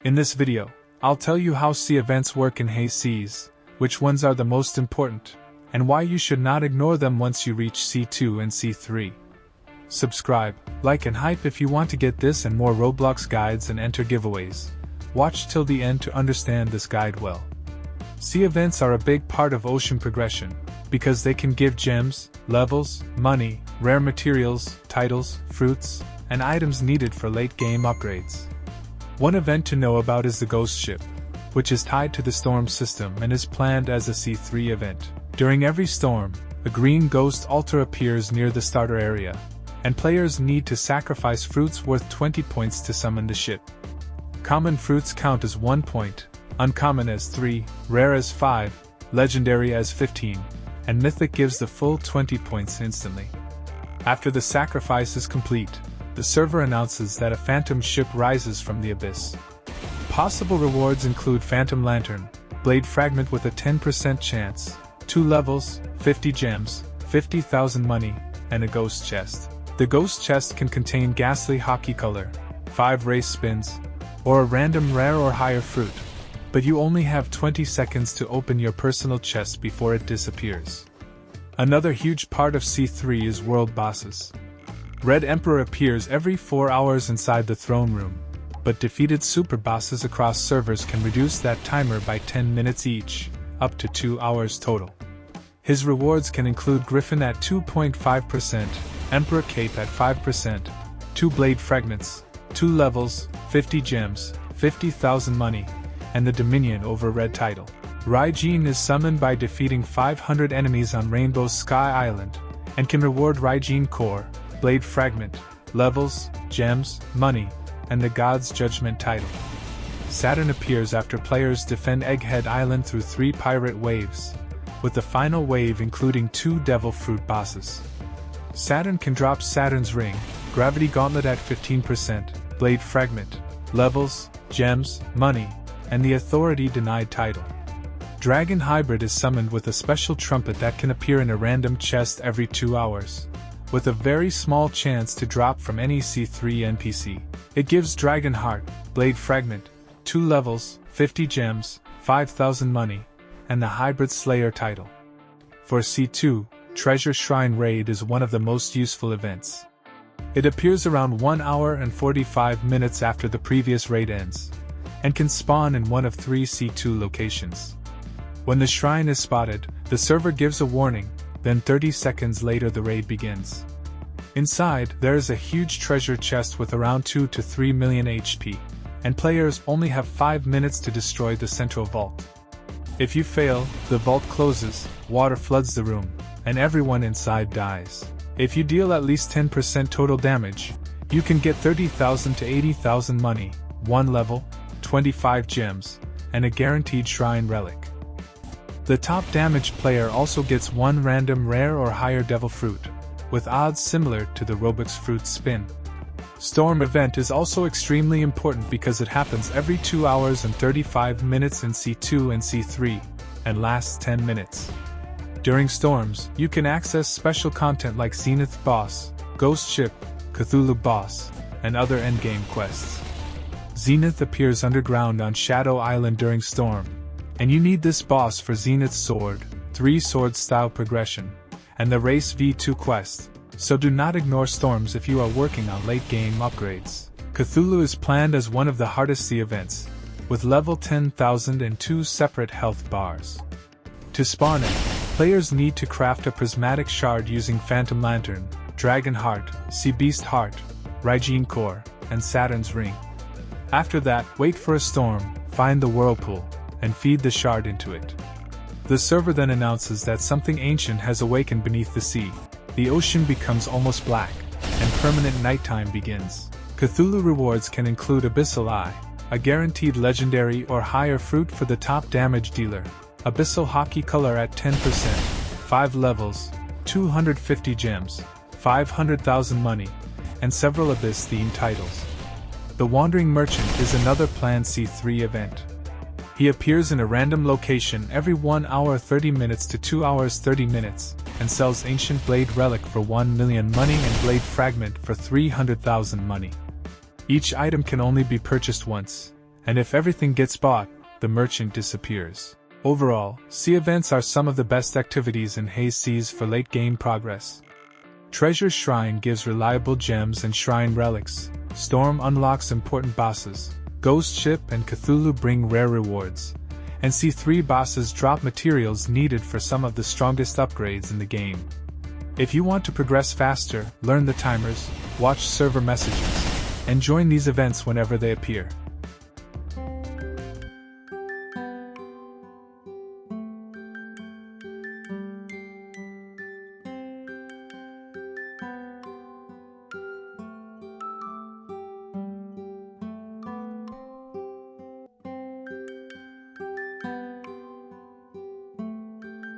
In this video, I'll tell you how sea events work in Haze Seas, which ones are the most important, and why you should not ignore them once you reach C2 and C3. Subscribe, like and hype if you want to get this and more Roblox guides and enter giveaways. Watch till the end to understand this guide well. Sea events are a big part of ocean progression, because they can give gems, levels, money, rare materials, titles, fruits, and items needed for late-game upgrades. One event to know about is the Ghost Ship, which is tied to the storm system and is planned as a C3 event. During every storm, a green ghost altar appears near the starter area, and players need to sacrifice fruits worth 20 points to summon the ship. Common fruits count as 1 point, uncommon as 3, rare as 5, legendary as 15, and mythic gives the full 20 points instantly. After the sacrifice is complete, the server announces that a phantom ship rises from the abyss. Possible rewards include Phantom Lantern, Blade Fragment with a 10% chance, 2 levels, 50 gems, 50,000 money, and a Ghost Chest. The Ghost Chest can contain Ghastly Hockey Color, 5 race spins, or a random rare or higher fruit, but you only have 20 seconds to open your personal chest before it disappears. Another huge part of C3 is world bosses. Red Emperor appears every 4 hours inside the throne room, but defeated super bosses across servers can reduce that timer by 10 minutes each, up to 2 hours total. His rewards can include Griffin at 2.5%, Emperor Cape at 5%, 2 Blade Fragments, 2 levels, 50 gems, 50,000 money, and the Dominion over Red title. Raijin is summoned by defeating 500 enemies on Rainbow Sky Island, and can reward Raijin Core, Blade Fragment, levels, gems, money, and the God's Judgment title. Saturn appears after players defend Egghead Island through 3 pirate waves, with the final wave including 2 Devil Fruit bosses. Saturn can drop Saturn's Ring, Gravity Gauntlet at 15%, Blade Fragment, levels, gems, money, and the Authority Denied title. Dragon Hybrid is summoned with a special trumpet that can appear in a random chest every 2 hours, with a very small chance to drop from any C3 NPC. It gives Dragon Heart, Blade Fragment, 2 levels, 50 gems, 5,000 money, and the Hybrid Slayer title. For C2, Treasure Shrine Raid is one of the most useful events. It appears around 1 hour and 45 minutes after the previous raid ends, and can spawn in one of 3 C2 locations. When the shrine is spotted, the server gives a warning, then 30 seconds later the raid begins. Inside, there is a huge treasure chest with around 2 to 3 million HP, and players only have 5 minutes to destroy the central vault. If you fail, the vault closes, water floods the room, and everyone inside dies. If you deal at least 10% total damage, you can get 30,000 to 80,000 money, 1 level, 25 gems, and a guaranteed shrine relic. The top damage player also gets 1 random rare or higher devil fruit, with odds similar to the Robux fruit spin. Storm event is also extremely important because it happens every 2 hours and 35 minutes in C2 and C3, and lasts 10 minutes. During storms, you can access special content like Zenith Boss, Ghost Ship, Cthulhu Boss, and other endgame quests. Zenith appears underground on Shadow Island during storm, and you need this boss for Zenith's Sword, 3 sword style progression, and the Race V2 quest, so do not ignore storms if you are working on late game upgrades. Cthulhu is planned as one of the hardest sea events, with level 10,000 and 2 separate health bars. To spawn it, players need to craft a prismatic shard using Phantom Lantern, Dragon Heart, Sea Beast Heart, Raijin Core, and Saturn's Ring. After that, wait for a storm, find the whirlpool, and feed the shard into it. The server then announces that something ancient has awakened beneath the sea. The ocean becomes almost black, and permanent nighttime begins. Cthulhu rewards can include Abyssal Eye, a guaranteed legendary or higher fruit for the top damage dealer, Abyssal Hockey Color at 10%, 5 levels, 250 gems, 500,000 money, and several Abyss-themed titles. The Wandering Merchant is another planned C3 event. He appears in a random location every 1 hour 30 minutes to 2 hours 30 minutes, and sells Ancient Blade Relic for 1 million money and Blade Fragment for 300,000 money. Each item can only be purchased once, and if everything gets bought, the merchant disappears. Overall, sea events are some of the best activities in Haze Seas for late-game progress. Treasure Shrine gives reliable gems and shrine relics, Storm unlocks important bosses, Ghost Ship and Cthulhu bring rare rewards, and C3 bosses drop materials needed for some of the strongest upgrades in the game. If you want to progress faster, learn the timers, watch server messages, and join these events whenever they appear.